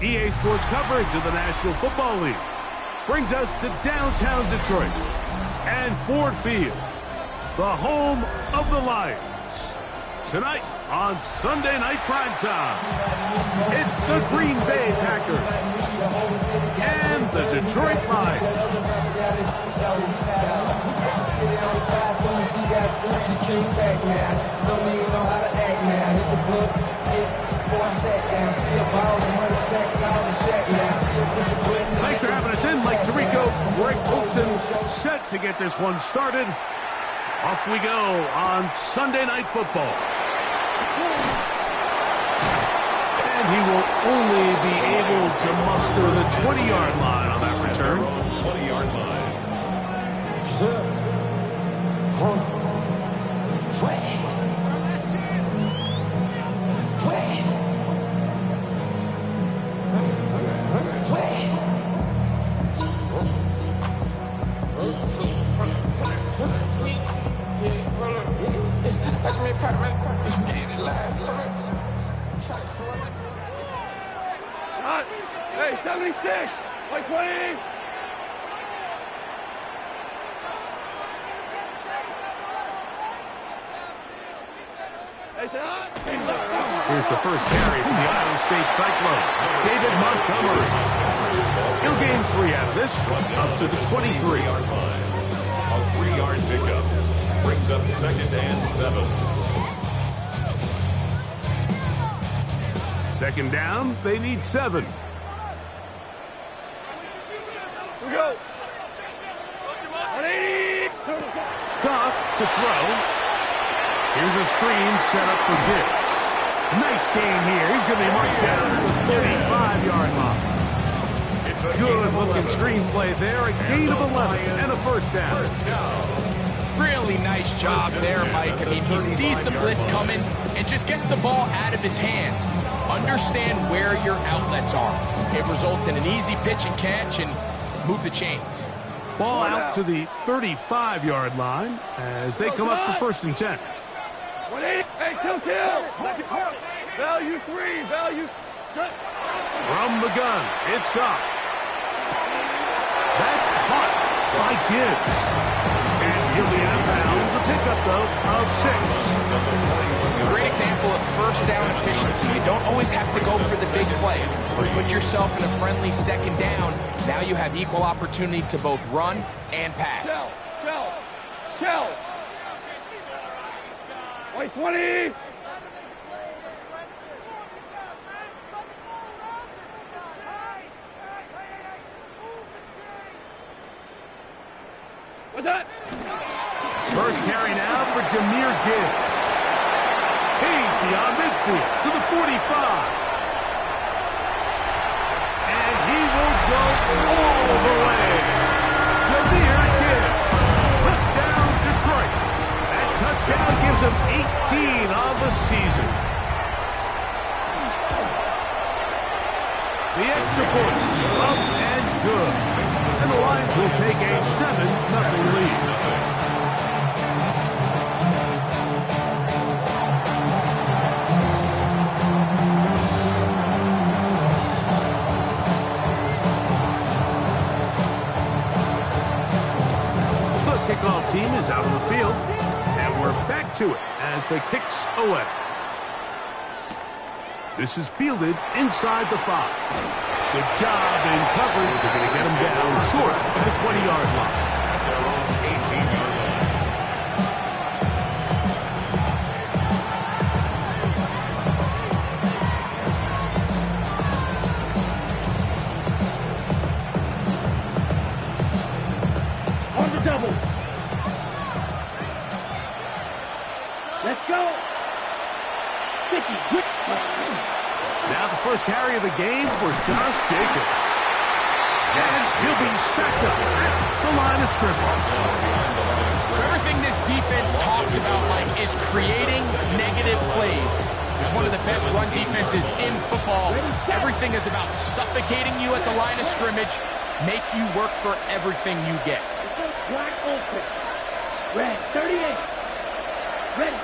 EA Sports coverage of the National Football League brings us to downtown Detroit and Ford Field, the home of the Lions. Tonight on Sunday Night Primetime, it's the Green Bay Packers and the Detroit Lions. Thanks for having us in, Mike Tirico, Greg Olsen, set to get this one started. Off we go on Sunday Night Football. And he will only be able to muster the 20-yard line on that return. 20-yard line. Hey, 76! Like 20! Here's the first carry from the Iowa State Cyclone, David Montgomery. He'll gain 3 out of this, up to the 23. A 3-yard pickup brings up 2nd and 7. Second down, they need 7. We go. Goff to throw. Here's a screen set up for Gibbs. Nice gain here. He's going to be marked down at the 35-yard line. It's a Good-looking screenplay there. A gain of 11 and a first down. Really nice job there, Mike. I mean, he sees the blitz coming and just gets the ball out of his hands. Understand where your outlets are. It results in an easy pitch and catch and move the chains. Ball out to the 35-yard line as they come up for 1st and 10. 180. Hey, kill. Value 3. Value. From the gun, it's Goff. That's caught by Gibbs. And he'll be out of bounds. A pickup, though, of 6. A great example of first down efficiency. You don't always have to go for the big play. Put yourself in a friendly 2nd down. Now you have equal opportunity to both run and pass. Shell. White 20. What's that? First carry now for Jahmyr Gibbs. He's beyond midfield to the 45. And he will go all the way. Jahmyr Gibbs. Touchdown, Detroit. That touchdown gives him 18 on the season. The extra point, up and good. And the Lions will take a 7-0 lead. The kickoff team is out on the field, and we're back to it as the kicks away. This is fielded inside the 5. Good job in coverage. They're going to get him down short of the 20-yard line. At their own 18-yard line. On the double. Let's go. Sticky. Now the first carry of the game for Josh Jacobs. And he'll be stacked up at the line of scrimmage. So everything this defense talks about, Mike, is creating negative plays. It's one of the best run defenses in football. Everything is about suffocating you at the line of scrimmage, make you work for everything you get. Wide open. Red, 38. Ready.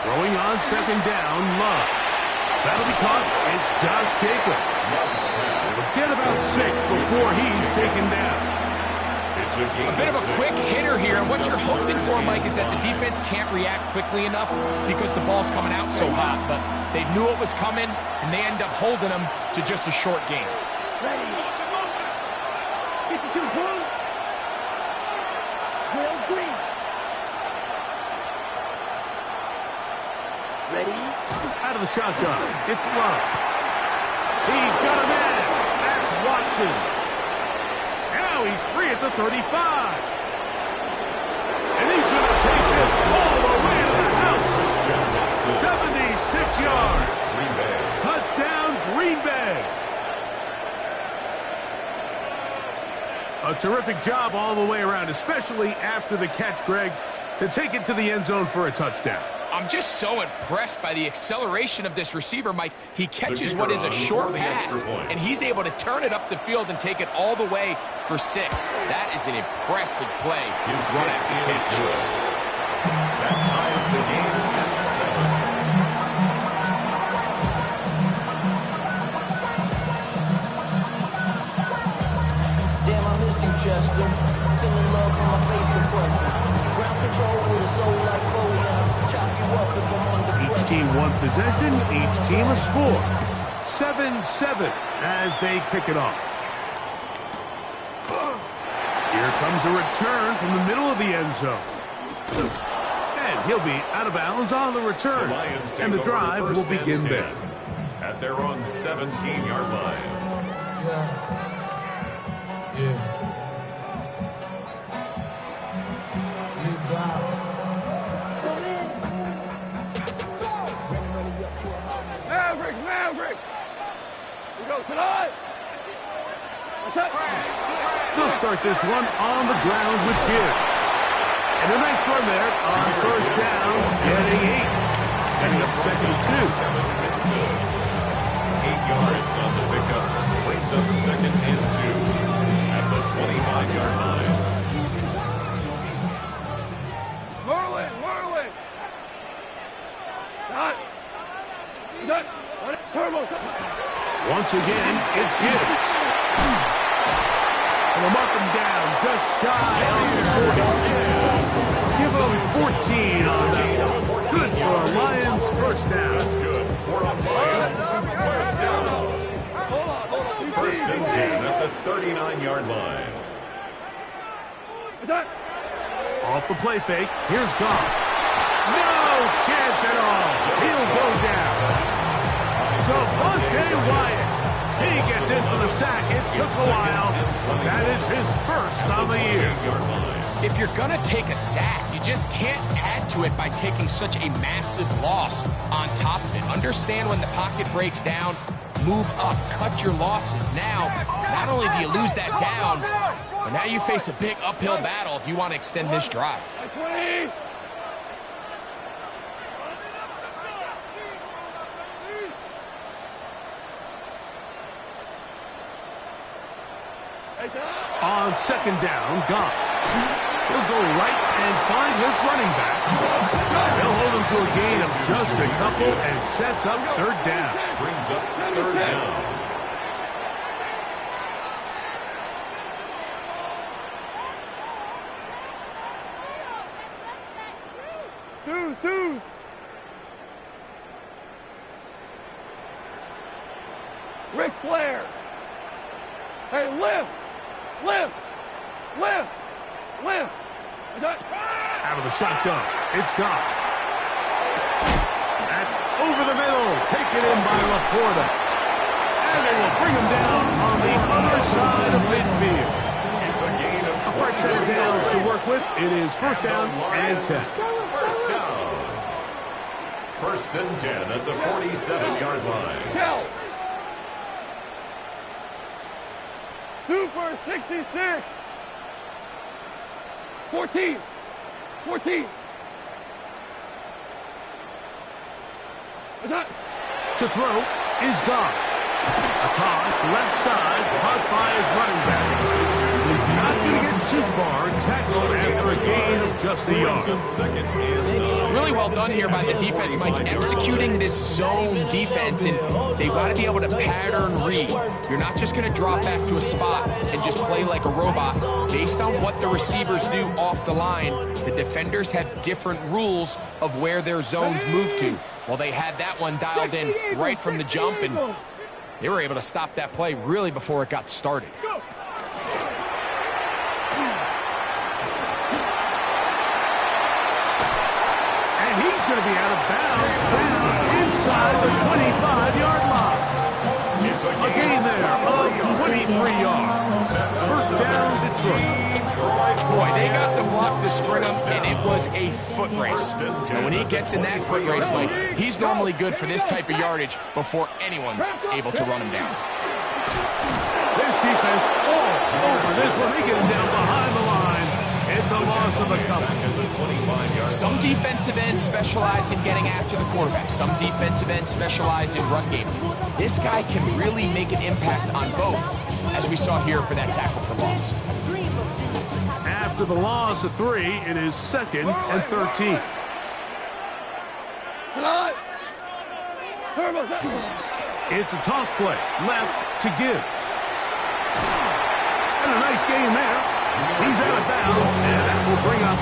Throwing on 2nd down, Love. That'll be caught. It's Josh Jacobs. We'll get about 6 before he's taken down. It's A bit of a quick hitter here, and what you're hoping for, Mike, is that the defense can't react quickly enough because the ball's coming out so hot. But they knew it was coming, and they end up holding them to just a short game. Ready. 52 points. Will Green. Ready. Out of the shotgun. It's Love. He's got a man. That's Watson. Now he's free at the 35. And he's going to take this all the way to the house. 76 yards. Touchdown, Green Bay. A terrific job all the way around, especially after the catch, Greg, to take it to the end zone for a touchdown. I'm just so impressed by the acceleration of this receiver, Mike. He catches what is a short pass, and he's able to turn it up the field and take it all the way for 6. That is an impressive play. His run after catch. That ties the game at 7. Damn, I miss you, Chester. Sending love from my face compressor. Ground control with a soul like Bowie. Chop you up if I'm under Each pressure. team one possession, each team a score. 7-7 as they kick it off. Here comes a return from the middle of the end zone. And he'll be out of bounds on the return. And the drive will begin there. At their own 17-yard line. Maverick. We go tonight. What's up? They'll start this one on the ground with Gibbs. And a nice run there on first down, getting 8. Setting up second and 2. 8 yards on the pickup. Brings up second and 2 at the 25-yard line. Merlin. Done. Turbo. Once again, it's Gibbs. And they'll mark him down just shy of the 40. Give him 14 on that one. Good for a Lions first down. That's good. For a Lions first down. First and 10 at the 39-yard line. Done. Off the play fake, here's Goff. No chance at all. He'll go down. Devontae Wyatt. He gets in for the sack. It took a while. That is his first on the year. If you're going to take a sack, you just can't add to it by taking such a massive loss on top of it. Understand when the pocket breaks down, move up, cut your losses. Now, not only do you lose that down, but now you face a big uphill battle if you want to extend this drive. 20. On second down, Goff. He'll go right and find his running back. They'll hold him to a gain of just a couple and sets up third down. Brings up third down. Twos. Ric Flair. Hey, lift. Out of the shotgun, it's Goff. That's over the middle, taken in by Laporta. And they will bring him down on the other side of midfield. It's a gain of A fresh set of downs to work with. It is first down and 10. First down. First and 10 at the 47-yard line. Kell. Super 66. 14. To throw is Goff. A toss left side, caught by his running back. He's not Isn't too far, tackled after a gain of just a yard. Second and Really well done here by the defense, Mike, executing this zone defense, and they've got to be able to pattern read. You're not just going to drop back to a spot and just play like a robot. Based on what the receivers do off the line, the defenders have different rules of where their zones move to. Well, they had that one dialed in right from the jump, and they were able to stop that play really before it got started. And he's going to be out of bounds down inside the 25-yard line. A gain there of 23 yards. First down, Detroit. Boy, they got the block to spring him, and it was a foot race. And when he gets in that foot race, Mike, he's normally good for this type of yardage before anyone's able to run him down. This defense all over this one. They get him down behind the line. It's a loss of a couple. Some defensive ends specialize in getting after the quarterback. Some defensive ends specialize in run game. This guy can really make an impact on both, as we saw here for that tackle for loss. After the loss of 3, it is 2nd and 13. It's a toss play, left to Gibbs. And a nice gain there. He's out of bounds, and that will bring up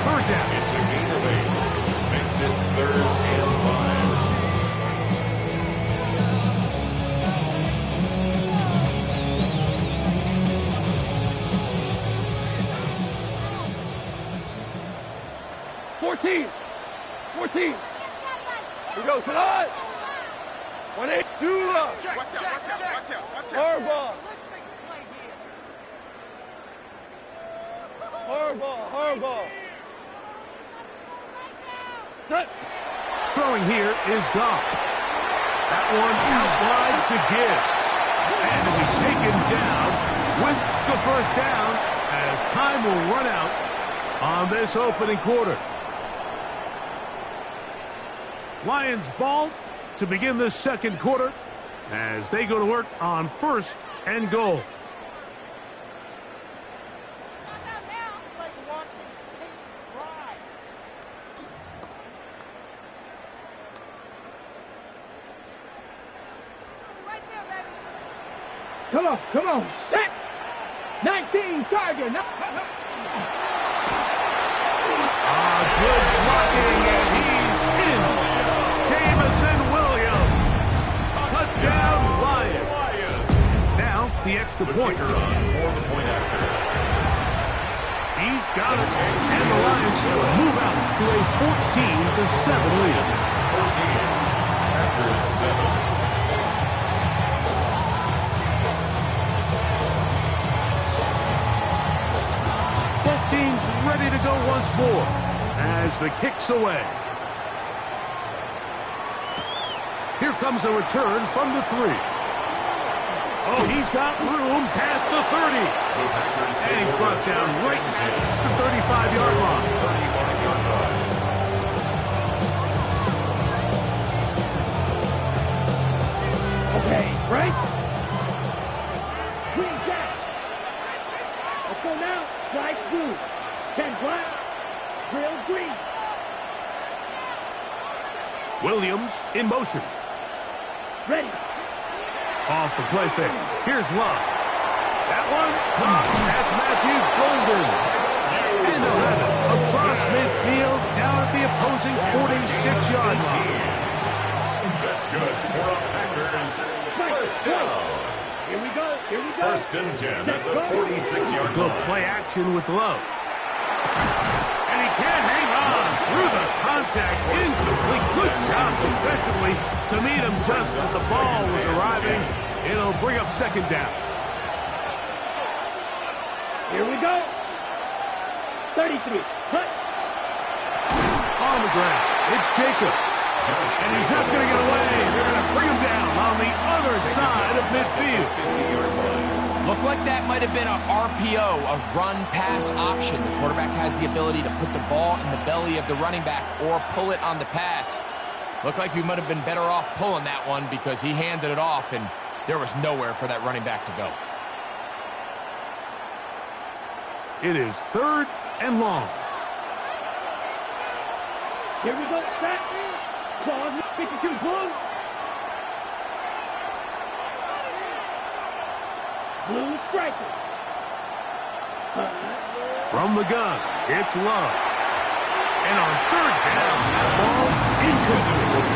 3rd down. It's a gain of 8. Makes it 3rd and 14. 14. We go tonight. 1-8. Dula. Harbaugh. Harbaugh. Cut. Throwing here is Goff. That one out wide to Gibbs. And to be taken down with the first down as time will run out on this opening quarter. Lions ball to begin this second quarter as they go to work on 1st and goal. Come on, set. 19, Charger. Good blocking, and he's in. Jamison Williams. Touchdown, Lions. Now, the extra point. for the point after. He's got it, and the Lions move out to a 14-7 lead. 14 after 7. Teams ready to go once more as the kick's away. Here comes a return from the 3. Oh, he's got room past the 30. And he's brought down right at the 35-yard line. 35-yard line. Okay, right? Green jack. Let's go now. Strike 2. 10 black. Real green. Williams in motion. Ready. Off the play fake. Here's Love. That one, that's Matthew Golden. And they'll have it across midfield down at the opposing 46-yard line. That's good. For a Packers first down. Here we go. 1st and 10 at the 46-yard Good line. play action with Love. And he can hang on through the contact. Incomplete. Good job defensively to meet him just as the ball was arriving. It'll bring up 2nd down. Here we go. 33. Cut. On the ground, it's Jacobs. And he's not going to get away. They're going to bring him down on the other side of midfield. Looked like that might have been a RPO, a run-pass option. The quarterback has the ability to put the ball in the belly of the running back or pull it on the pass. Looked like we might have been better off pulling that one because he handed it off, and there was nowhere for that running back to go. It is 3rd and long. Here we go. Set. Pause. 52 blue. Blue striker. From the gun, it's Love. And on 3rd down, that ball incomplete.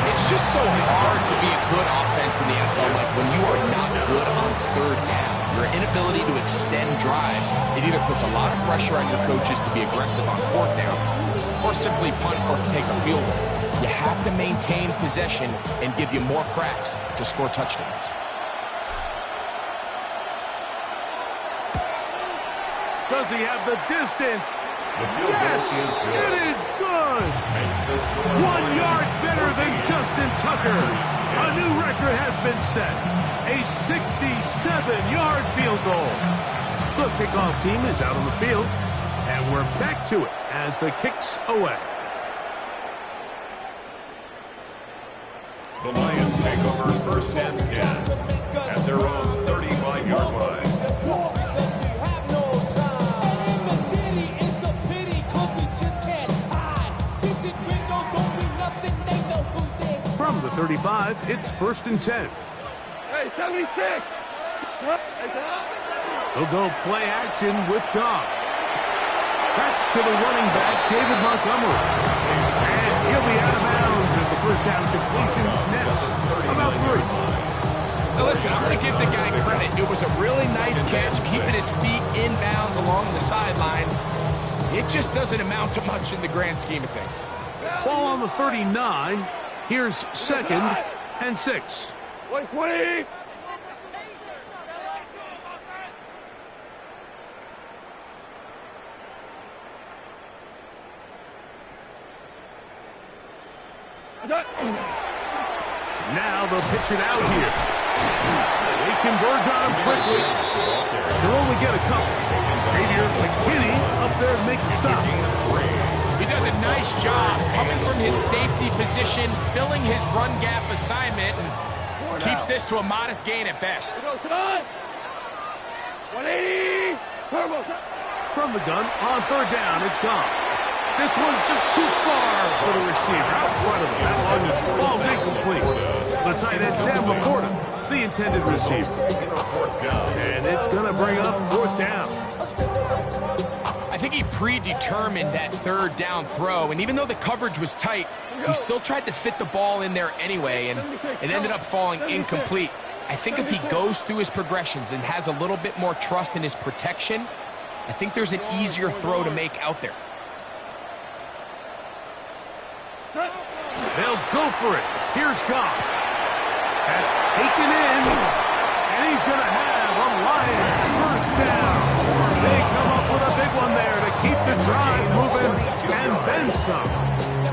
It's just so hard to be a good offense in the NFL, like when you are not good on 3rd down. Your inability to extend drives, it either puts a lot of pressure on your coaches to be aggressive on 4th down, or simply punt or take a field goal. You have to maintain possession and give you more cracks to score touchdowns. Does he have the distance? The field goal is good. It is good. Makes the score 1 yard better than Justin Tucker. A new record has been set. A 67-yard field goal. The kickoff team is out on the field, and we're back to it as the kick's away. The Lions take over 1st and 10 at their own 35-yard line. From the 35, it's 1st and 10. Hey, 76. He'll go play action with Goff. That's to the running back, David Montgomery. And he'll be out of bounds as the 1st down completion nets about 3. Now listen, I'm going to give the guy credit. It was a really nice catch, keeping his feet inbounds along the sidelines. It just doesn't amount to much in the grand scheme of things. Ball on the 39. Here's 2nd and 6. 120. Now they'll pitch it out here. They converge on him quickly. They'll only get a couple. Xavier McKinney up there to make the stop. He does a nice job coming from his safety position, filling his run gap assignment, and keeps this to a modest gain at best. 180. From the gun, on 3rd down, it's gone. This one's just too far for the receiver. Out front of him. That one falls incomplete. The tight end, Sam Laporta, the intended receiver. And it's going to bring up 4th down. I think he predetermined that 3rd down throw, and even though the coverage was tight, he still tried to fit the ball in there anyway, and it ended up falling incomplete. I think if he goes through his progressions and has a little bit more trust in his protection, I think there's an easier throw to make out there. They'll go for it. Here's Goff. That's taken in, and he's going to have a Lions 1st down. They come up with a big one there to keep the drive moving, and then some.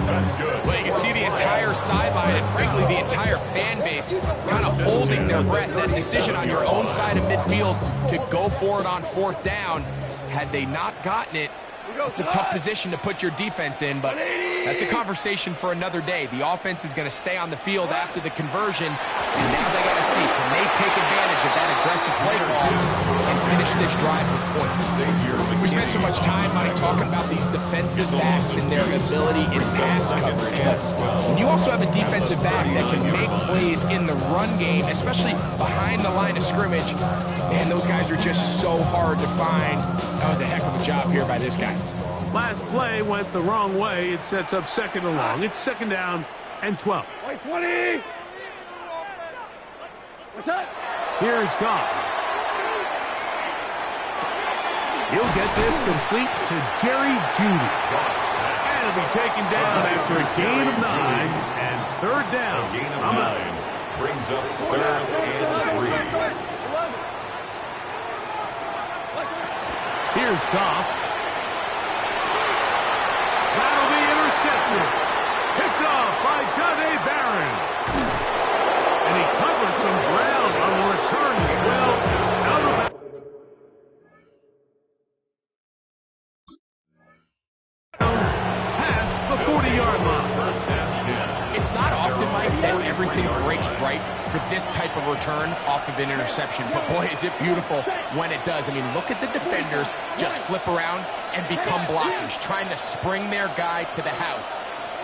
That's good. Well, you can see the entire sideline and, frankly, the entire fan base kind of holding their breath. That decision on your own side of midfield to go for it on 4th down, had they not gotten it, it's a tough position to put your defense in, but that's a conversation for another day. The offense is going to stay on the field after the conversion, and now they got to see, can they take advantage of that aggressive play call and finish this drive with points? We spent so much time, Mike, talking about these defensive backs and their ability in pass coverage, but when you also have a defensive back that can make plays in the run game, especially behind the line of scrimmage, man, those guys are just so hard to find. That was a heck of a job here by this guy. Last play went the wrong way. It sets up 2nd and long. It's 2nd down and 12. 20. What's that? Here's Goff. He'll get this complete to Jerry Jeudy. And it'll be taken down after a gain of 9 and 3rd down. A gain of 9 brings up 3rd and 3. Here's Goff. That'll be intercepted. Picked off by Jahdae Barron. And he covers some ground on the return as well. Out of bounds past the 40-yard line. It's not often, Mike, that everything breaks right for this type of return off of an interception. But boy, is it beautiful when it does. I mean, look at the defenders just flip around and become blockers, trying to spring their guy to the house.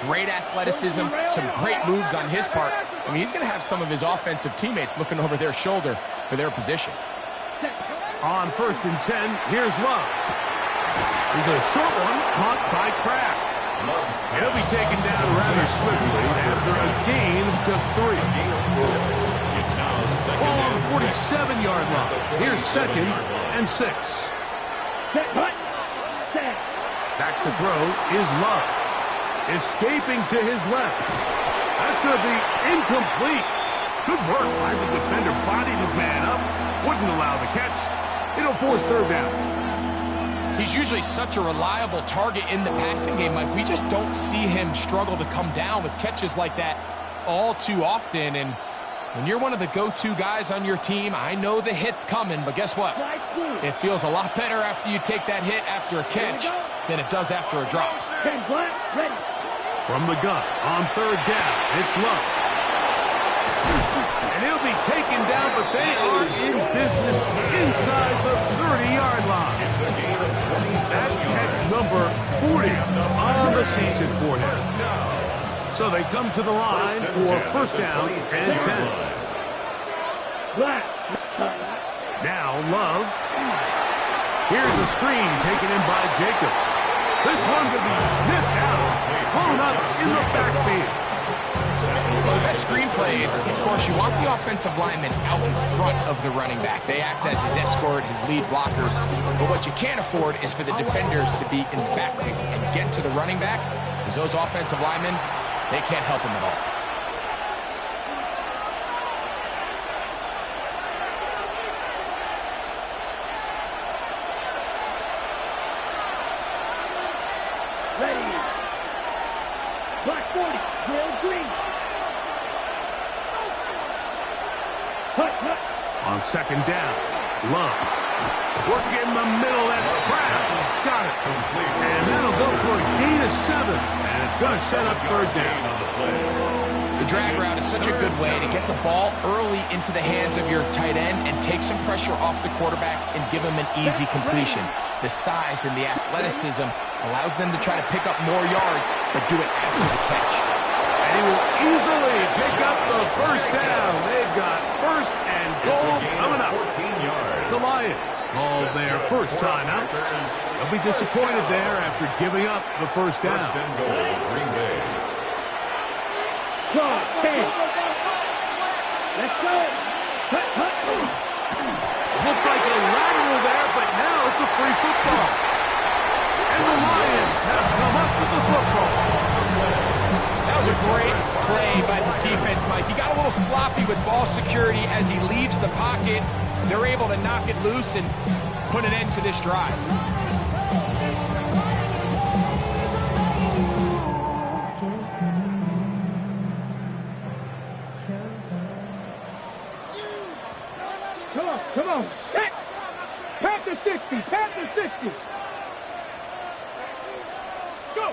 Great athleticism, some great moves on his part. I mean, he's going to have some of his offensive teammates looking over their shoulder for their position. On 1st and 10, here's Love. Here's a short one caught by Kraft. He'll be taken down rather swiftly after a gain of just 3. It's now second Ball on and the 47-yard line. Here's 2nd and 6. Back to throw is Love. Escaping to his left. That's going to be incomplete. Good work by the defender. Bodied his man up. Wouldn't allow the catch. It'll force 3rd down. He's usually such a reliable target in the passing game. Like, we just don't see him struggle to come down with catches like that all too often. And when you're one of the go-to guys on your team, I know the hit's coming, but guess what? It feels a lot better after you take that hit after a catch than it does after a drop. From the gun on 3rd down, it's Love. And he'll be taken down, but they are in business inside the 30-yard line. It's a gain of 27 That catch yards. number 40 on the season for him. So they come to the line for 1st down and 10. Now Love. Here's the screen taken in by Jacobs. This one's going to be sniffed out, blown up in the backfield. Well, the best screen plays, of course, you want the offensive lineman out in front of the running back. They act as his escort, his lead blockers. But what you can't afford is for the defenders to be in the backfield and get to the running back, because those offensive linemen, they can't help him at all. Black 40, Drill Green. On 2nd down, Love. Working in the middle, that's Kraft. He's got it. And that'll go for a gain of 7. And it's going to set up 3rd down. The drag route is such a good way to get the ball early into the hands of your tight end and take some pressure off the quarterback and give him an easy completion. The size and the athleticism allows them to try to pick up more yards, but do it after the catch. And he will easily pick up the 1st down. They've got 1st and goal coming up. 14 yards. The Lions call their first time out. They'll be disappointed there after giving up the 1st down. 1st and goal, Green Bay. Cross, 10. Let's go. Looked like a lateral there, but now it's a free football. And the Lions have come up with the football. That was a great play by the defense, Mike. He got a little sloppy with ball security as he leaves the pocket. They're able to knock it loose and put an end to this drive. Come on. Set. Panther 60. Panther 60. Go.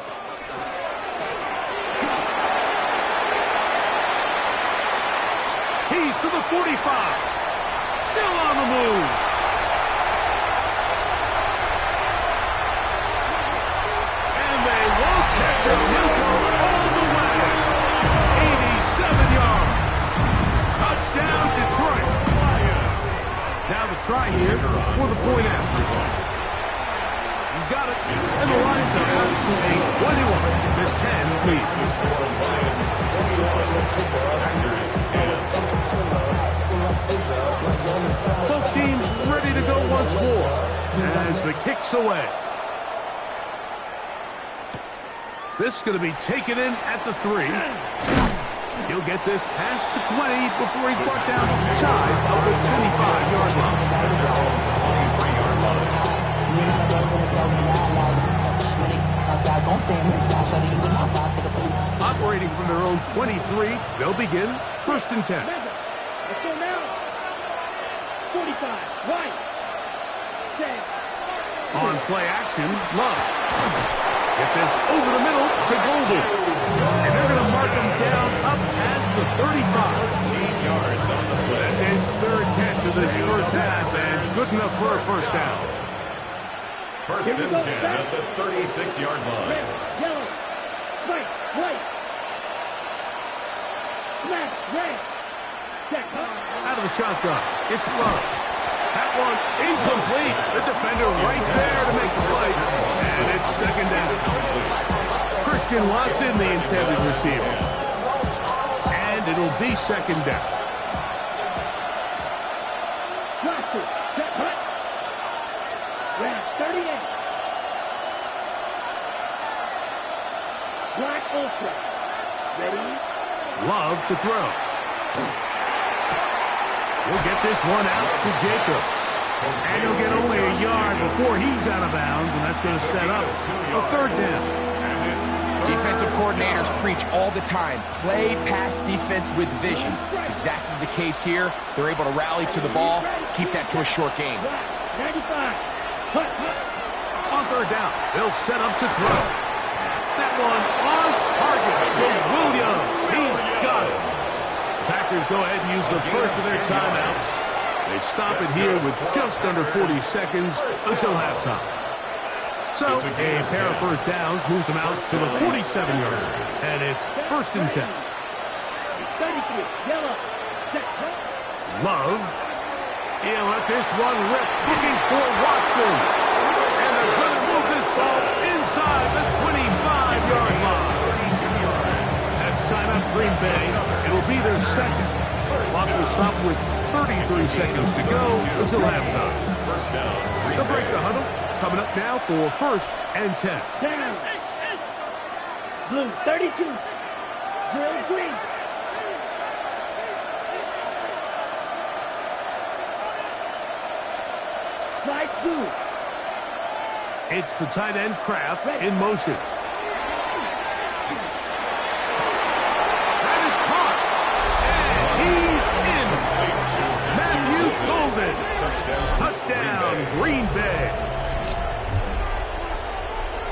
He's to the 45. Still on the move. And they won't catch him. He'll go all the way. 87 yards. Touchdown, Detroit. Now the try here for the point after. He's got it. And the Lions are out to a 21-10 lead. Both teams ready to go once more as the kick's away. This is going to be taken in at the 3. He'll get this past the 20 before he's brought down inside of the 25-yard line. 23-yard line. Operating from their own 23, they'll begin 1st and 10. Let's go now. 45. Right. 10. On play action, Love. Get this over the middle to Golden. And they're going to mark mark him down up past the 35. 15 yards on the play. That's his third catch of this first half, and good enough for a first down. First and 10 at the 36-yard line. Red, yellow, white, white. Black, red. Check. Out of the shotgun, it's Love. That one incomplete. The defender right there to make the play. And it's second down. Christian Watson, the intended receiver. And it'll be second down. Watson, check, hut. Red, 38. Black Ultra. Ready? Love to throw. We'll get this one out to Jacobs. And he'll get only a yard before he's out of bounds, and that's going to set up a third down. Defensive coordinators preach all the time, play pass defense with vision. It's exactly the case here. They're able to rally to the ball, keep that to a short game. 95. Hut, hut. On third down, they'll set up to throw. That one on target to Williams. He's got it. Packers go ahead and use the first of their timeouts. They stop it here with just under 40 seconds until halftime. So a pair of first downs moves them out to the 47-yard line. And it's first and 10. 33. Yellow. Check. Love. He'll let this one rip, looking for Watson. And they're going to move this ball inside the 25-yard line. That's timeout Green Bay. It'll be their second. Clock will stop with 33 seconds to go until halftime. First down. They'll break the huddle. Coming up now for first and 10. Down. Blue, 32. Drill, green. Right, blue. It's the tight end Kraft in motion. That is caught. And he's in. Matthew Golden. Touchdown, Green Bay.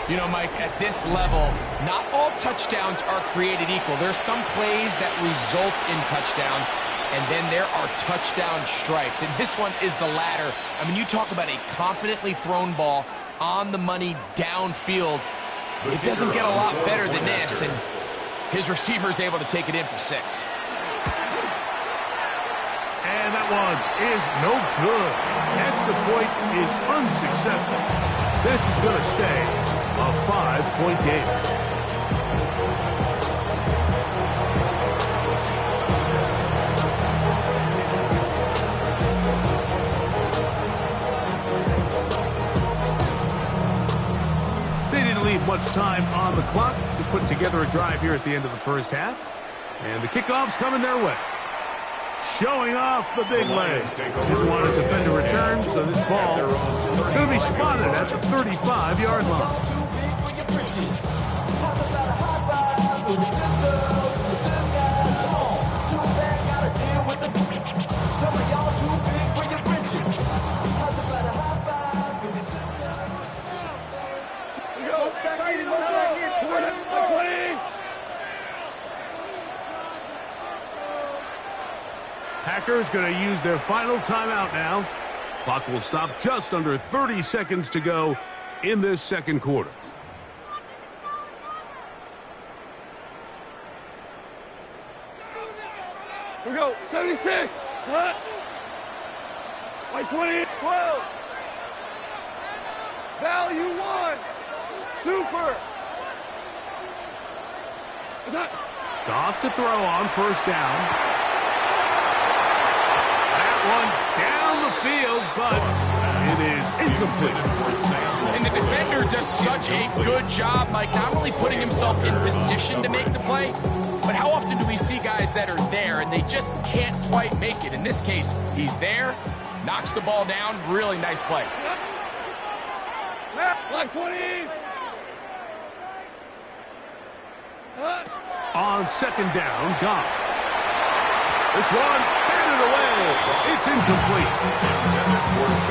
You know, Mike, at this level, not all touchdowns are created equal. There's some plays that result in touchdowns, and then there are touchdown strikes. And this one is the latter. I mean, you talk about a confidently thrown ball on the money downfield. It doesn't get a lot better than this, and his receiver is able to take it in for 6. And that one is no good. Extra point is unsuccessful. This is going to stay a 5-point game. They didn't leave much time on the clock to put together a drive here at the end of the first half. And the kickoff's coming their way. Showing off the big leg. Didn't want to defend a return, so this ball going to be spotted at the 35-yard line. Packers going to use their final timeout now. Clock will stop just under 30 seconds to go in this second quarter. Here we go. 76. Hut. White 20. 12. Value 1. Super. Goff to throw on first down. One down the field, but it is incomplete. And the defender does such a good job, Mike, not only putting himself in position to make the play, but how often do we see guys that are there and they just can't quite make it? In this case, he's there, knocks the ball down, really nice play. Black 20. On second down, Goff. This one, handed away. It's incomplete.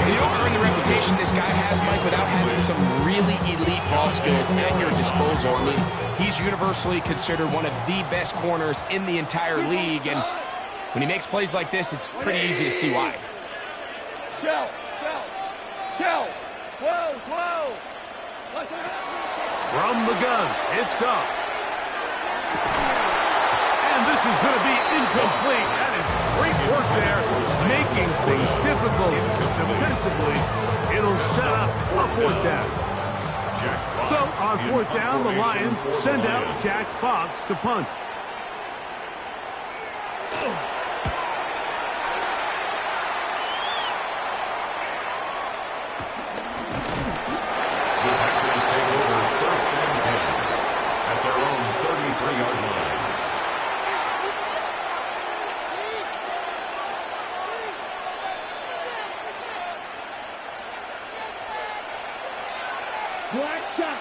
You don't earn the reputation this guy has, Mike, without having some really elite ball skills at your disposal. I mean, he's universally considered one of the best corners in the entire league, and when he makes plays like this, it's pretty easy to see why. Shell. Whoa. From the gun, it's Goff. And this is going to be incomplete. That is great work there, making things difficult defensively. It'll set up a fourth down. So on fourth down, the Lions send out Jack Fox to punt. Black shot.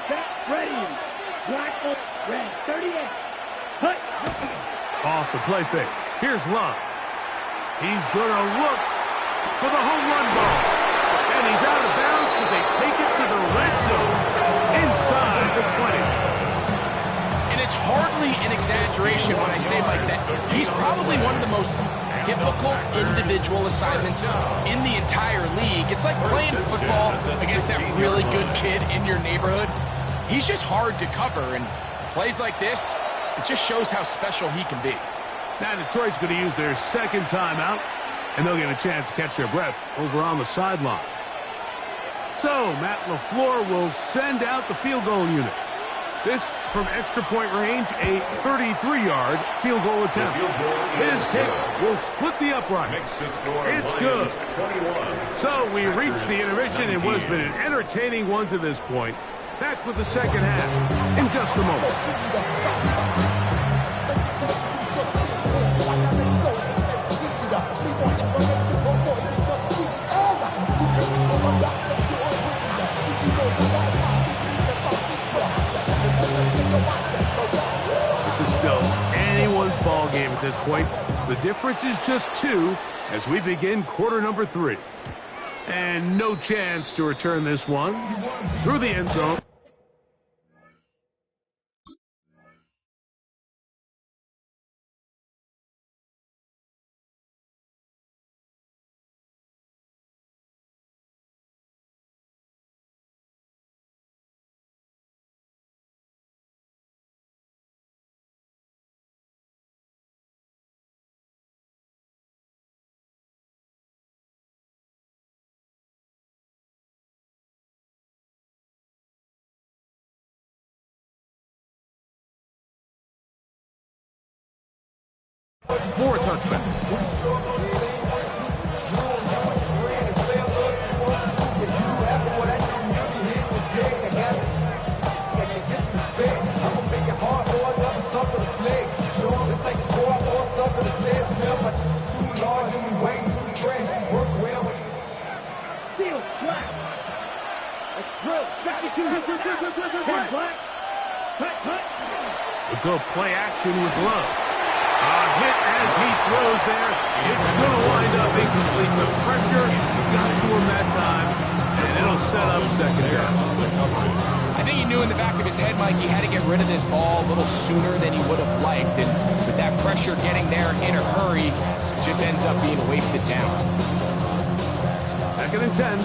Set, ready. Black, red, 38. Hut. Off the play fake. Here's Love. He's going to look for the home run ball. And he's out of bounds, but they take it to the red zone inside the 20. And it's hardly an exaggeration when I say, Mike, that he's probably one of the most difficult individual assignments in the entire league. It's like playing football against that really good kid in your neighborhood. He's just hard to cover, and plays like this, it just shows how special he can be. Now Detroit's going to use their second timeout, and they'll get a chance to catch their breath over on the sideline. So Matt LaFleur will send out the field goal unit. This from extra point range, a 33-yard field goal attempt. His kick will split the uprights. It's good. So we reach the intermission in what has been an entertaining one to this point. Back with the second half in just a moment. This is still anyone's ball game at this point. The difference is just 2 as we begin quarter number 3. And no chance to return this one through the end zone. For a touchback. Steal, black. A throw, back to black. Cut. A good play action with Love. A hit as he throws there. It's going to wind up incomplete. The pressure got to him that time, and it'll set up second down. I think he knew in the back of his head, Mike, he had to get rid of this ball a little sooner than he would have liked. And with that pressure getting there in a hurry, it just ends up being a wasted down. Second and 10.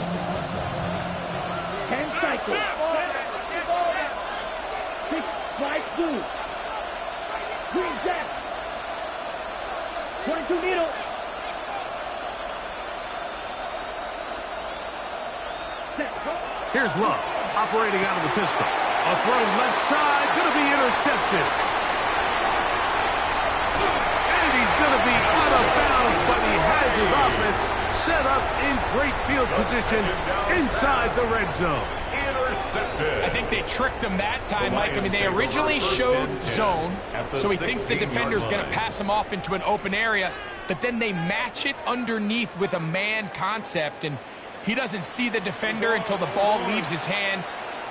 10 cycles. 6 flight blue. Green jack. 22 needle. Set. Here's Love, operating out of the pistol. A throw left side, going to be intercepted. And he's going to be out of bounds, but he has his offense set up in great field position inside the red zone. I think they tricked him that time, Mike. I mean, they originally showed zone, so he thinks the defender's going to pass him off into an open area, but then they match it underneath with a man concept, and he doesn't see the defender until the ball leaves his hand.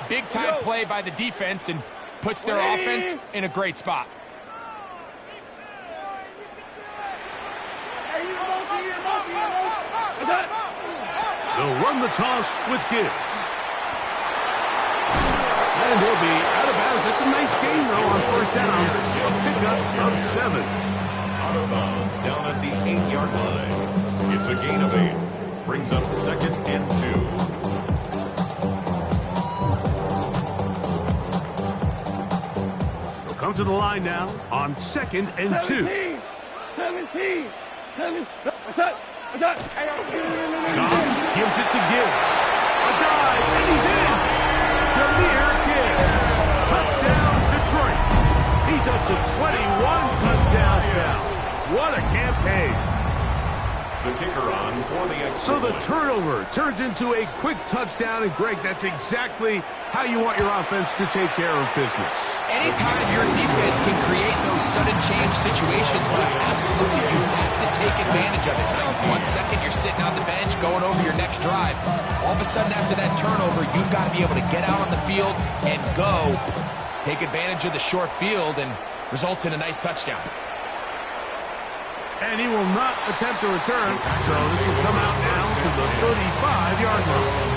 Big-time play by the defense and puts their offense in a great spot. They'll run the toss with Gibbs. And he'll be out of bounds. That's a nice gain, though, on first down. A pickup of 7. Out of bounds, down at the 8-yard line. It's a gain of 8. Brings up 2nd and 2. He'll come to the line now on 2nd and 2. 17. What's up? Goff gives it to Gibbs. A dive, and he's in. Jahmyr Gibbs. Touchdown, Detroit. He's up to 21 touchdowns now. What a campaign. The kicker on for the extra So the point. turnover turns into a quick touchdown, and Greg, that's exactly how you want your offense to take care of business. Anytime your defense can create those sudden change situations, but absolutely you have to take advantage of it. 1 second you're sitting on the bench going over your next drive. All of a sudden after that turnover, you've got to be able to get out on the field and go. Take advantage of the short field and results in a nice touchdown. And he will not attempt to return, so this will come out now to the 35-yard line.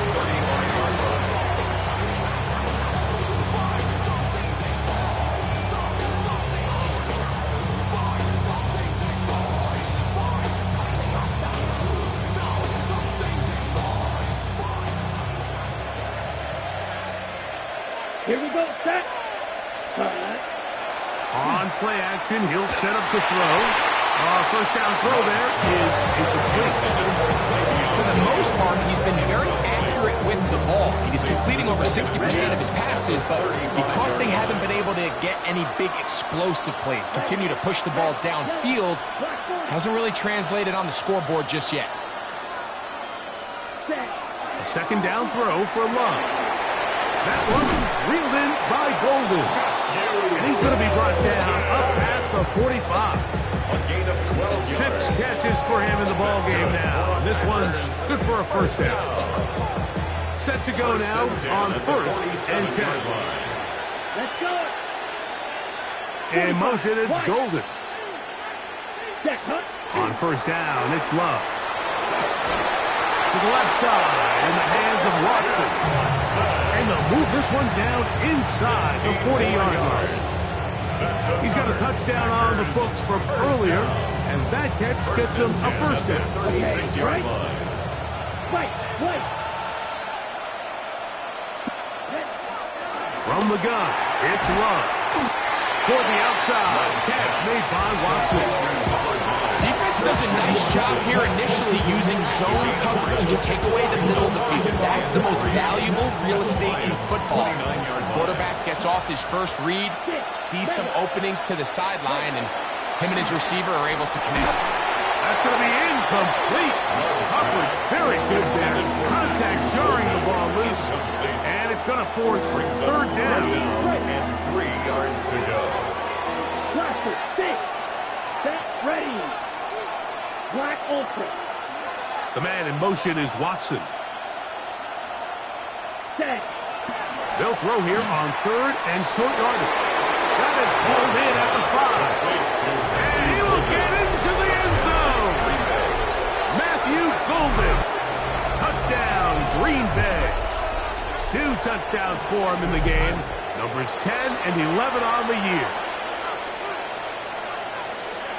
Here we go, set. On play action, he'll set up to throw. First down throw there is incomplete. For the most part, he's been very accurate with the ball. He's completing over 60% of his passes, but because they haven't been able to get any big explosive plays, continue to push the ball downfield, hasn't really translated on the scoreboard just yet. A second down throw for Love. That one reeled in by Golden. And he's going to be brought down up past the 45. A gain of 12 yards. 6 catches for him in the ball game now. This one's good for a first down. Set to go now on 1st and 10. Let's go. In motion, it's Golden. Check, huh? On first down, it's Love. To the left side in the hands of Watson. And they'll move this one down inside the 40-yard line. He's got a touchdown on the books from earlier, and that catch gets him a first down. 36-yard line. Right. From the gun, it's Love. Toward the outside, catch made by Watson. Defense does a nice job here initially using zone coverage to take away the middle of the field. That's the most valuable real estate in football. Quarterback gets off his first read, sees some openings to the sideline, and him and his receiver are able to connect. That's going to be incomplete. Coverage very good there. Contact jarring the ball loose. And it's going to force third down. And 3 yards to go. Cluster, stick. Set, ready. Black Ultra. The man in motion is Watson. Set. They'll throw here on 3rd and short yardage. That is pulled in at the 5. And he will get into the end zone. Matthew Golden. Touchdown, Green Bay. 2 touchdowns for him in the game. Numbers 10 and 11 on the year.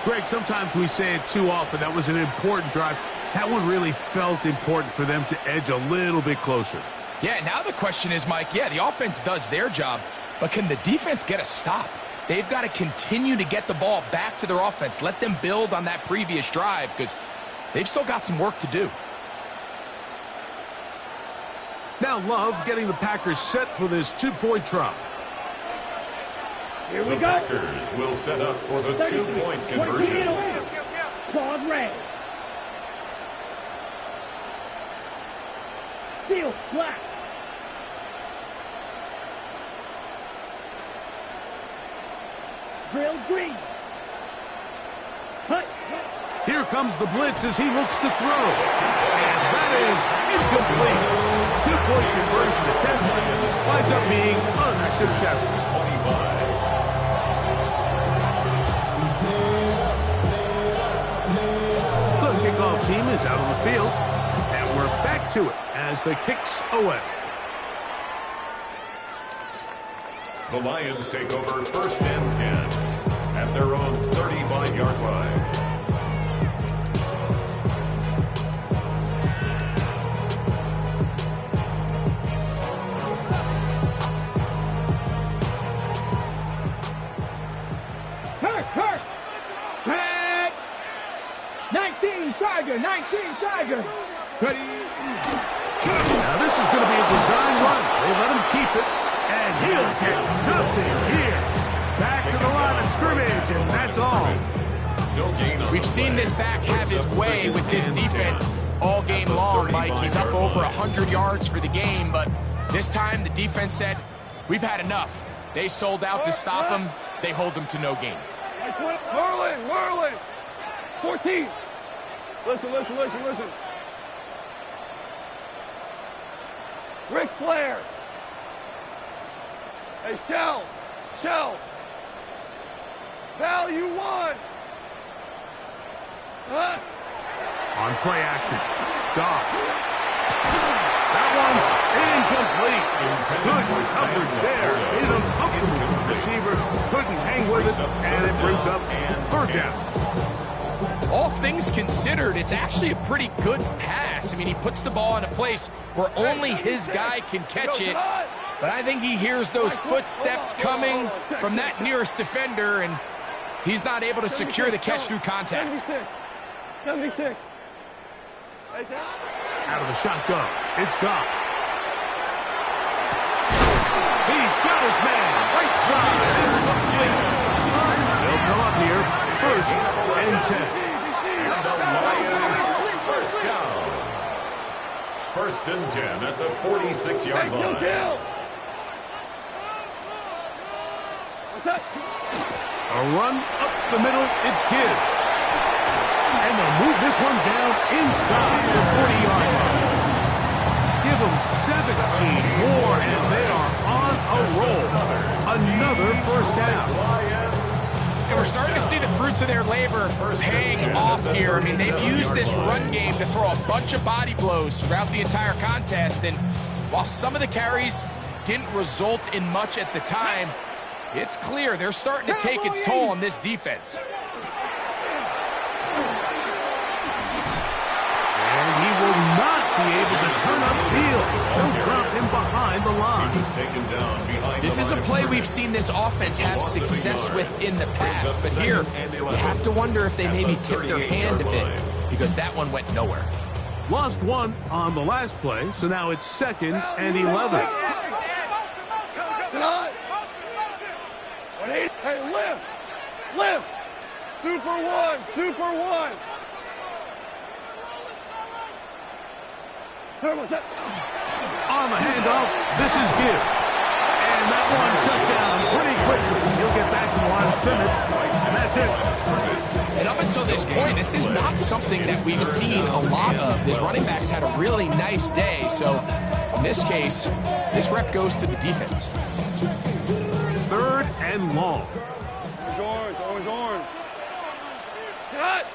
Greg, sometimes we say it too often. That was an important drive. That one really felt important for them to edge a little bit closer. Yeah, now the question is, Mike, yeah, the offense does their job, but can the defense get a stop? They've got to continue to get the ball back to their offense. Let them build on that previous drive because they've still got some work to do. Now Love getting the Packers set for this 2-point try. Here we The go. Packers will set up for the 2-point conversion. Claude Ray. Steel black. Drill green. Hut. Here comes the blitz as he looks to throw. And that is incomplete. 2-point conversion attempt winds up being unsuccessful. 25. The kickoff team is out on the field. we're back to it as the kick's away. The Lions take over 1st and 10 at their own 35-yard line. Hurt! 19 Tiger! 19 Tiger! Ready? Now this is going to be a design run. They let him keep it, and he'll get nothing here. Back to the line of scrimmage, and that's all. We've seen this back have his way with this defense all game long, Mike. He's up over 100 yards for the game, but this time the defense said, we've had enough. They sold out to stop him. They hold him to no gain. Whirling! 14! Listen. Ric Flair! Hey, Shell! Value 1! On play action, Goff. That one's incomplete. Good coverage there. Hit him comfortable. The receiver couldn't hang with it, and it brings up 3rd down. All things considered, it's actually a pretty good pass. I mean, he puts the ball in a place where only his guy can catch it. But I think he hears those footsteps coming from that nearest defender, and he's not able to secure the catch through contact. 76. Out of the shotgun, it's Goff. He's got his man. Right side, it's complete. They'll come up here, 1st and 10. And the Lions, 1st down. 1st and 10 at the 46-yard line. What's up? A run up the middle, it's Gibbs. And they'll move this one down inside the 40-yard line. Give them 17 more, and they are on a roll. Another 1st down. And we're starting to see the fruits of their labor paying off here. I mean, they've used this run game to throw a bunch of body blows throughout the entire contest. And while some of the carries didn't result in much at the time, it's clear they're starting to take its toll on this defense. And he will not be able to turn upfield. They'll drop him behind the line. This is a play we've seen this offense have success with in the past. But here, you have to wonder if they maybe tipped their hand a bit, because that one went nowhere. Lost one on the last play, so now it's 2nd and 11. Hey, lift! Super one! On the handoff, this is Gibbs. And that one shut down pretty quickly. He'll get back to the line of scrimmage, and that's it. And up until this point, this is not something that we've seen a lot of. His running backs had a really nice day, so in this case, this rep goes to the defense. 3rd and long. Orange. Cut!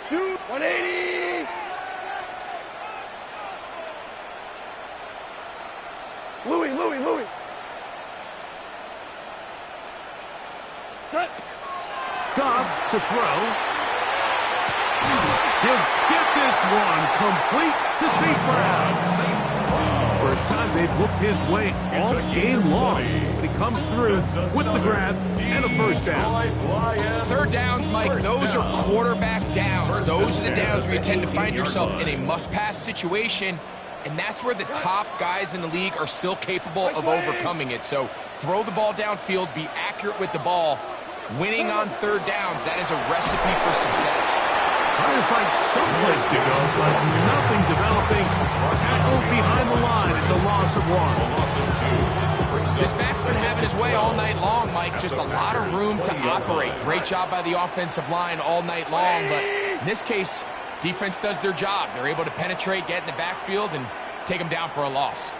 180! Louis. Cut! Goff to throw. He'll get this one complete to St. Brown. First time they've looked his way all game long. But he comes through with the grab and a 1st down. 3rd downs, Mike, those are quarterback downs. Those are the downs where you tend to find yourself in a must-pass situation. And that's where the top guys in the league are still capable of overcoming it. So throw the ball downfield, be accurate with the ball. Winning on 3rd downs, that is a recipe for success. Trying to find some place to go, but nothing developing. Tackled behind the line. It's a loss of 1. This back's been having his way all night long, Mike. Just a lot of room to operate. Great job by the offensive line all night long, but in this case, defense does their job. They're able to penetrate, get in the backfield, and take them down for a loss.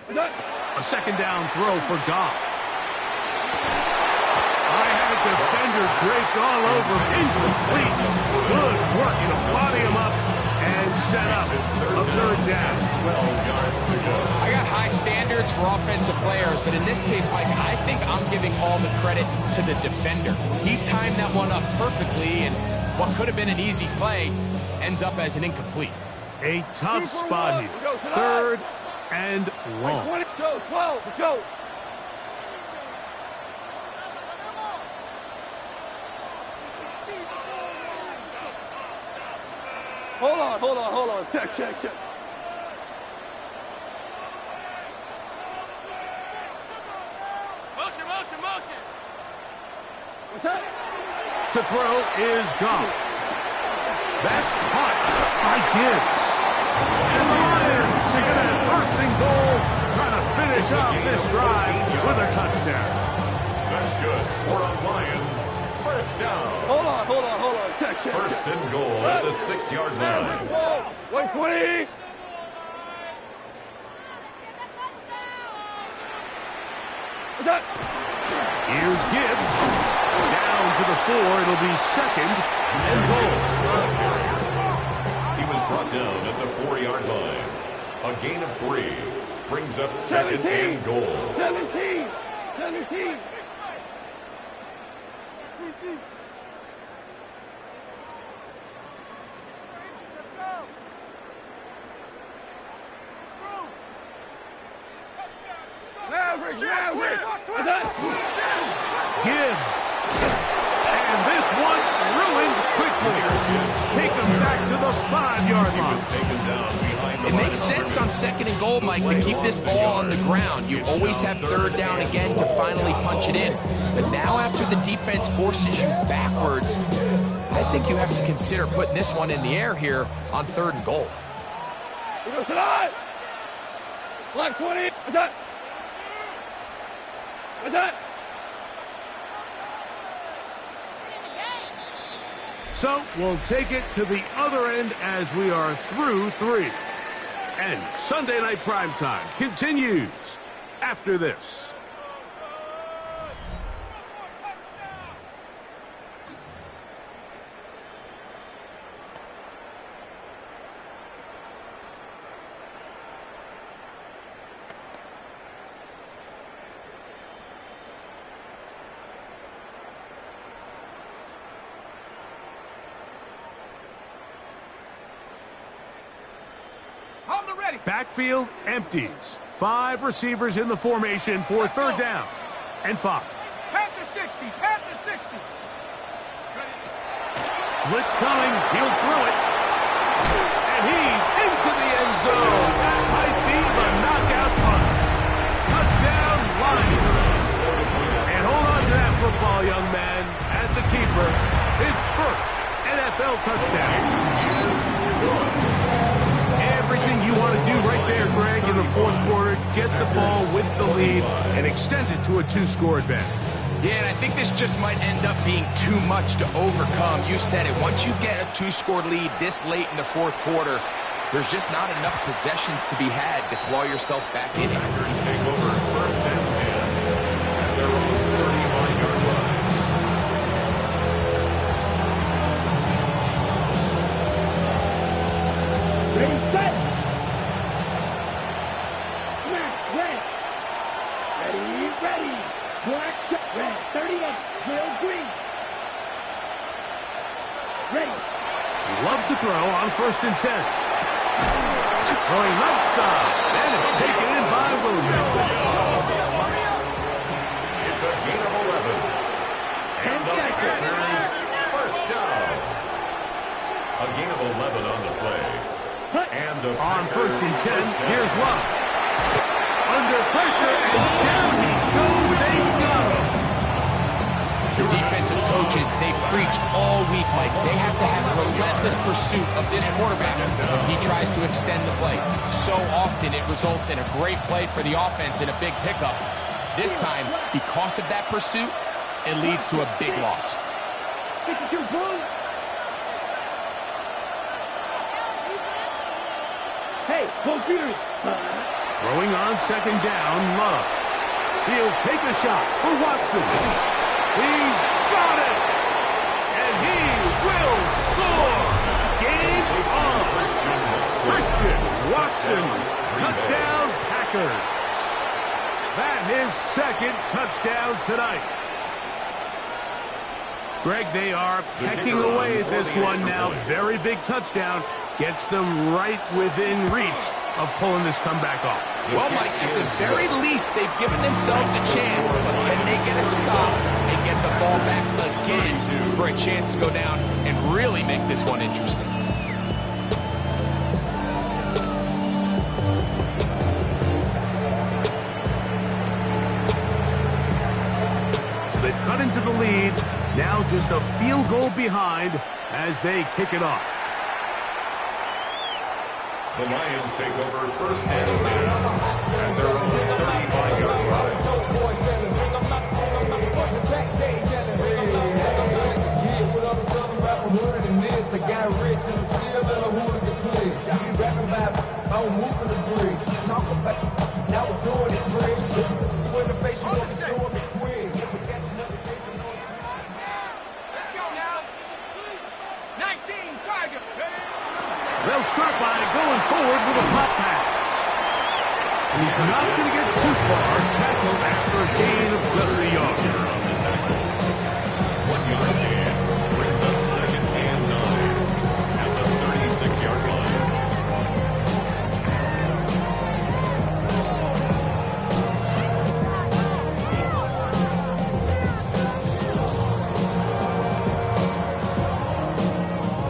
A 2nd down throw for Goff. I have a defensive defender draped all over, incomplete. Good work to body him up and set up a third down. 12 yards to go. I got high standards for offensive players, but in this case, Mike, I think I'm giving all the credit to the defender. He timed that one up perfectly, and what could have been an easy play ends up as an incomplete. A tough spot here. Third and long. Go, 12, let's go. Hold on. Check. Motion. What's that? To throw is gone. That's caught by Gibbs. And the Lions are going to have first and goal, trying to finish off this drive with a touchdown. That's good. For a Lions, first down. Hold on. Check. First and goal at the 6-yard line. 120. What's that? Here's Gibbs. Down to the 4. It'll be second and goal. He was brought down at the 4-yard line. A gain of 3 brings up second and goal. 17. Maverick. What's that? Gibbs. And this one ruined quickly. Take him back to the 5-yard He was line. taken down behind the It makes sense on second and goal, Mike, to keep this ball on the ground. You always have third down again to finally punch it in. But now after the defense forces you backwards, I think you have to consider putting this one in the air here on third and goal. He goes tonight. Black 20. What's that? So we'll take it to the other end as we are through 3. And Sunday Night Primetime continues after this. Backfield empties. 5 receivers in the formation for third down and 5. Pat the 60. Blitz coming. He'll throw it. And he's into the end zone. That might be the knockout punch. Touchdown, Lions. And hold on to that football, young man. That's a keeper. His first NFL touchdown. Everything you want to do right there, Greg, in the fourth quarter. Get the ball with the lead and extend it to a 2-score advantage. Yeah, and I think this just might end up being too much to overcome. You said it. Once you get a 2-score lead this late in the fourth quarter, there's just not enough possessions to be had to claw yourself back in it. Packers take over first and 10 at their own 35-yard line. Ready, set. Snap, red. Ready. Black, red. 38. Drill, green. Ready. Love to throw on first and 10. Throwing left side. And it's taken in by Williams. It's a gain of 11. And the Packers first down. A gain of 11 on the play. And the On Packers first and 10, first down. here's Love. Under pressure, and down he goes. They got him. The defensive coaches, they've preached all week, Mike. They have to have a relentless pursuit of this quarterback when he tries to extend the play. So often it results in a great play for the offense and a big pickup. This time, because of that pursuit, it leads to a big loss. 52 points. Hey, go Peters. Throwing on second down, Love. He'll take a shot for Watson. He's got it! Packers. That his second touchdown tonight. Greg, they are pecking away at this one now. Very big touchdown. Gets them right within reach of pulling this comeback off. Well, Mike, at the very least, they've given themselves a chance. But can they get a stop and get the ball back again for a chance to go down and really make this one interesting? So they've cut into the lead. Now just a field goal behind as they kick it off. The Lions take over first and 10 at their own 35-yard line. They'll start by going forward with a pop pass. He's not going to get too far. Tackled after a gain of just a yard. 1 yard gain brings up second and 9 at the 36-yard line.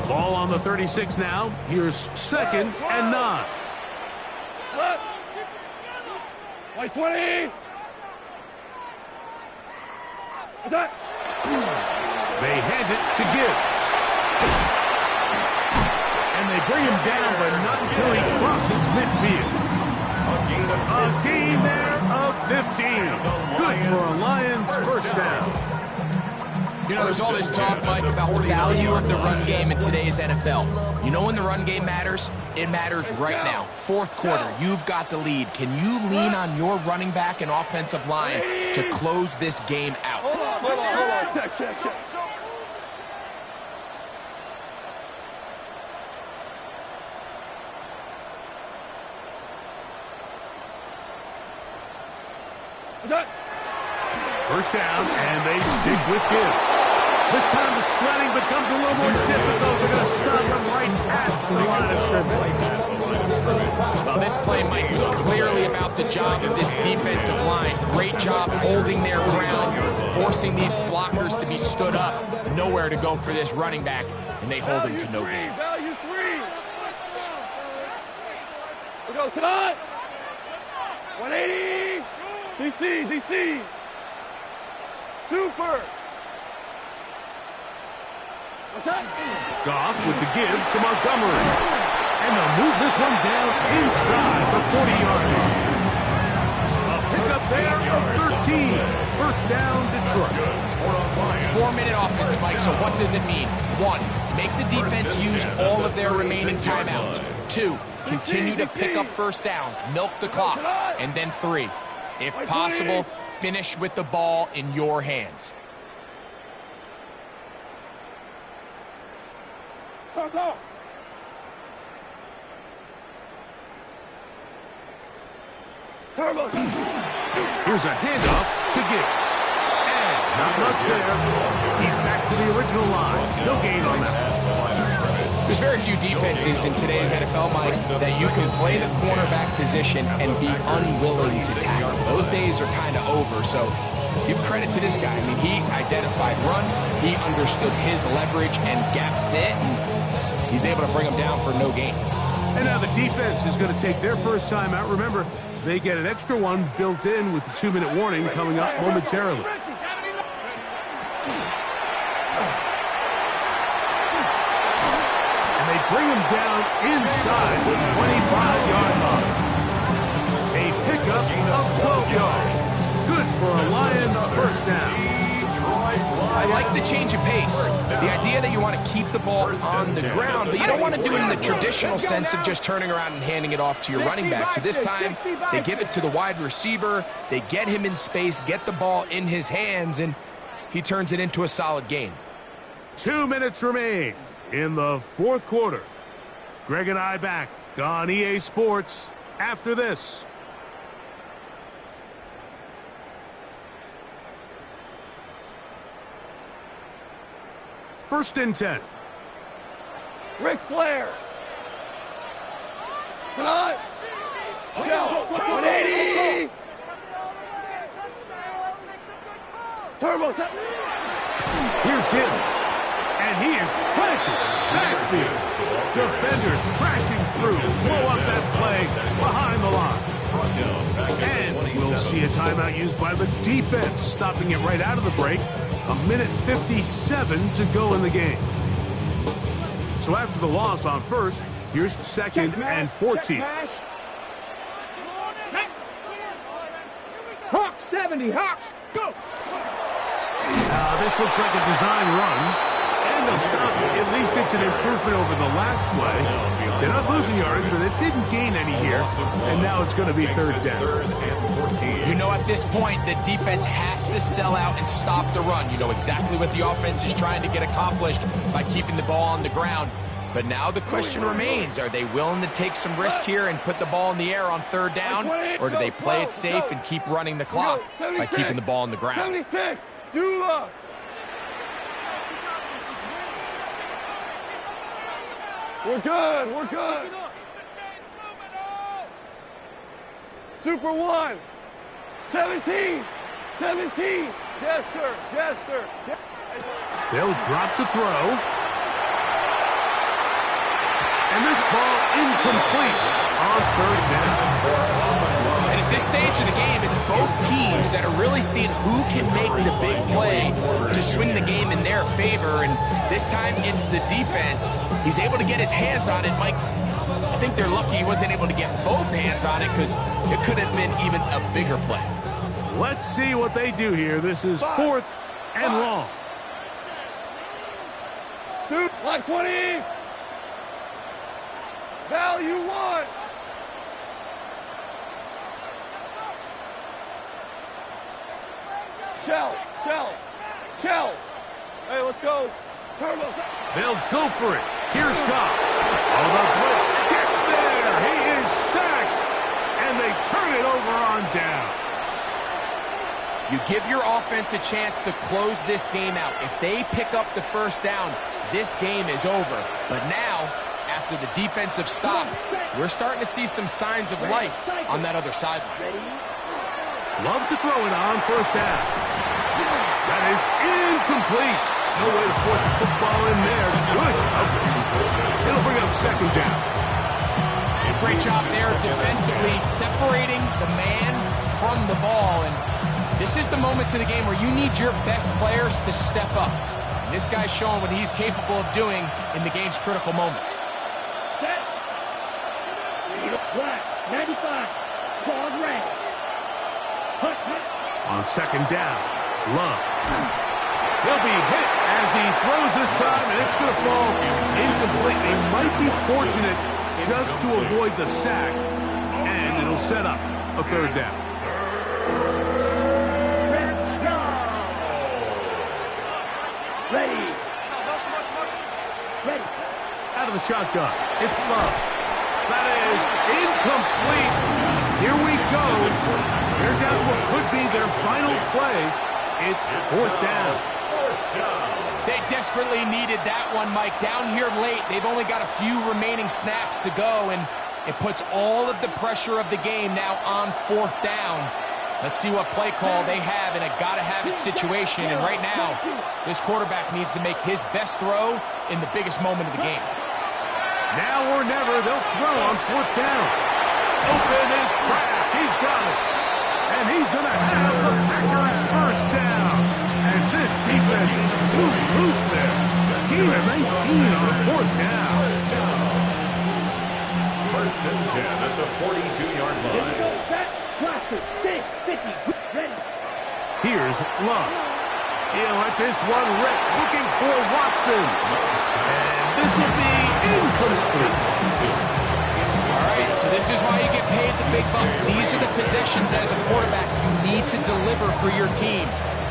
Ball on the 36 now. Here's second and 9. White 20. Attack. They hand it to Gibbs. And they bring him down, but not until he crosses midfield. A gain there of 15. Good for a Lions first down. You know, there's all this talk, Mike, about the value of the run game in today's NFL. You know when the run game matters? It matters right now. Fourth quarter, you've got the lead. Can you lean on your running back and offensive line to close this game out? Hold on. Check. Attack. First down, and they stick with Gibbs. This time the sledding becomes a little more difficult. They're going to stop him right at the line of scrimmage. Well, this play, Mike, was clearly about the job of this defensive line. Great job holding their ground, forcing these blockers to be stood up. Nowhere to go for this running back, and they hold him to no gain. Value 3. We go tonight. 180. DC. Super. Goff with the give to Montgomery. And they'll move this one down inside the 40-yard line. A pickup there of 13. First down, Detroit. 4-minute offense, Mike, so what does it mean? 1, make the defense use all of their remaining timeouts. 2, continue to pick up first downs, milk the clock. And then 3, if possible, finish with the ball in your hands. Go. Here's a handoff to Gibbs. And not much there. He's back to the original line. No gain on that. There's very few defenses in today's NFL, Mike, that you can play the cornerback position and be unwilling to tackle. Those days are kind of over, so give credit to this guy. I mean, he identified run, he understood his leverage and gap fit, and he's able to bring him down for no gain. And now the defense is going to take their first time out. Remember, they get an extra one built in with the 2-minute warning coming up momentarily. And they bring him down inside the 25-yard line. A pickup of 12 yards. Good for a Lions first down. I like the change of pace. The idea that you want to keep the ball on the ground, but you don't want to do it in the traditional sense of just turning around and handing it off to your running back. So this time, they give it to the wide receiver, they get him in space, get the ball in his hands, and he turns it into a solid gain. 2 minutes remain in the fourth quarter. Greg and I back on EA Sports after this. First and 10. Ric Flair. Tonight. Shell. 180. Turbo. Here's Gibbs. And he is planted. Backfield. Defenders crashing through. Blow up that play behind the line. And we'll see a timeout used by the defense, stopping it right out of the break. 1:57 to go in the game. So after the loss on first, here's second and 14. Hawks 70, Hawks, go! This looks like a design run, and they'll stop it. At least it's an improvement over the last play. They're not losing yards, but they didn't gain any here, and now it's going to be third down. You know, at this point, the defense has to sell out and stop the run. You know exactly what the offense is trying to get accomplished by keeping the ball on the ground. But now the question remains, are they willing to take some risk here and put the ball in the air on third down, or do they play it safe and keep running the clock by keeping the ball on the ground? 76. Dula. We're good. We're good. Super 1. 17. 17. Jester. Jester. They'll drop to throw. And this ball incomplete on third down. And at this stage of the game, it's both teams that are really seeing who can make the big play to swing the game in their favor. And this time it's the defense. He's able to get his hands on it. Mike, I think they're lucky he wasn't able to get both hands on it because it could have been even a bigger play. Let's see what they do here. This is fourth and long. Dude, 120. Value 1. Shell. Hey, let's go. Turbo. They'll go for it. Here's Goff. Oh, the blitz gets there. He is sacked. And they turn it over on down. You give your offense a chance to close this game out. If they pick up the first down, this game is over. But now, after the defensive stop, we're starting to see some signs of life on that other sideline. Love to throw it on first down. That is incomplete. No way to force the football in there. Good coverage. It'll bring up second down. Great job there defensively, separating the man from the ball. And this is the moments of the game where you need your best players to step up. And this guy's showing what he's capable of doing in the game's critical moment. Set. Black, 95. Claws red. On second down, Love. He'll be hit as he throws this time, and it's going to fall incomplete. They might be fortunate just to avoid the sack, and it'll set up a third down. Ready. Ready. Out of the shotgun, it's Love. That is incomplete. Here we go. They're down to what could be their final play. It's fourth down. They desperately needed that one, Mike. Down here late, they've only got a few remaining snaps to go, and it puts all of the pressure of the game now on fourth down. Let's see what play call they have in a gotta-have-it situation. And right now, this quarterback needs to make his best throw in the biggest moment of the game. Now or never, they'll throw on fourth down. Open is Kraft. He's got it. And he's going to have the Packers first down. As this defense too loose there. Team at 19 on fourth down. First and 10 at the 42-yard line. Here's Love. He'll let this one rip, looking for Watson. And this will be incomplete. All right, so this is why you get paid the big bucks. These are the possessions as a quarterback you need to deliver for your team.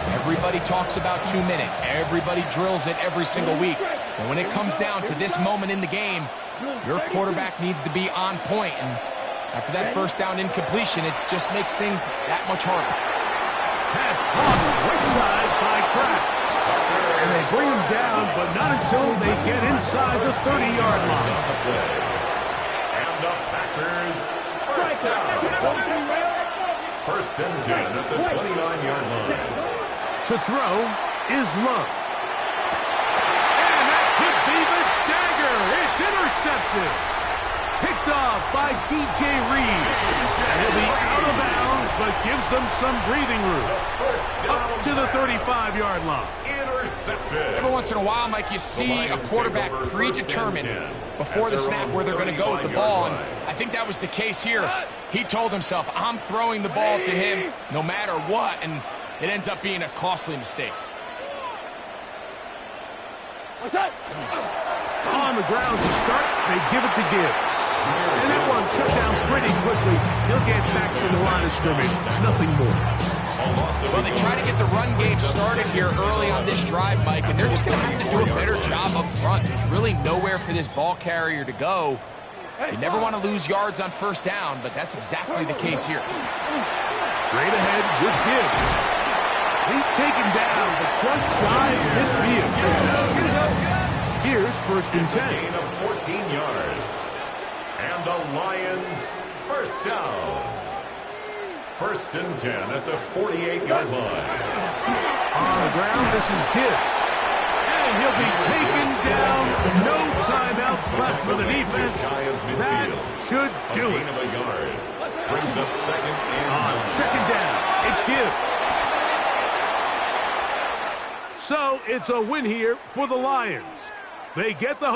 Everybody talks about 2 minutes. Everybody drills it every single week. And when it comes down to this moment in the game, your quarterback needs to be on point. And after that first down incompletion, it just makes things that much harder. Pass caught right side by Kraft. And they bring him down, but not until they get inside the 30-yard line. And the Packers first down. First and 10 at the 29-yard line. To throw is Love. And that could be the dagger. It's intercepted. Picked off by D.J. Reed. And he'll be out of bounds, but gives them some breathing room. Up to the 35-yard line. Intercepted. Every once in a while, Mike, you see a quarterback predetermined before the snap where they're going to go with the ball, and I think that was the case here. He told himself, I'm throwing the ball to him no matter what, and it ends up being a costly mistake. What's that? On the ground to start, they give it to Gibbs. And that one shut down pretty quickly. He'll get back to the line of scrimmage. Nothing more. Well, they try to get the run game started here early on this drive, Mike, and they're just going to have to do a better job up front. There's really nowhere for this ball carrier to go. You never want to lose yards on first down, but that's exactly the case here. Straight ahead with Gibbs. He's taken down, but just shy of midfield. Here's first and 10. Gain of 14 yards. And the Lions first down. First and 10 at the 48-yard line. On the ground, this is Gibbs. And he'll be taken down. No timeouts left for the defense. That should do it. A gain of a yard. Brings up second and On second down, it's Gibbs. So it's a win here for the Lions. They get the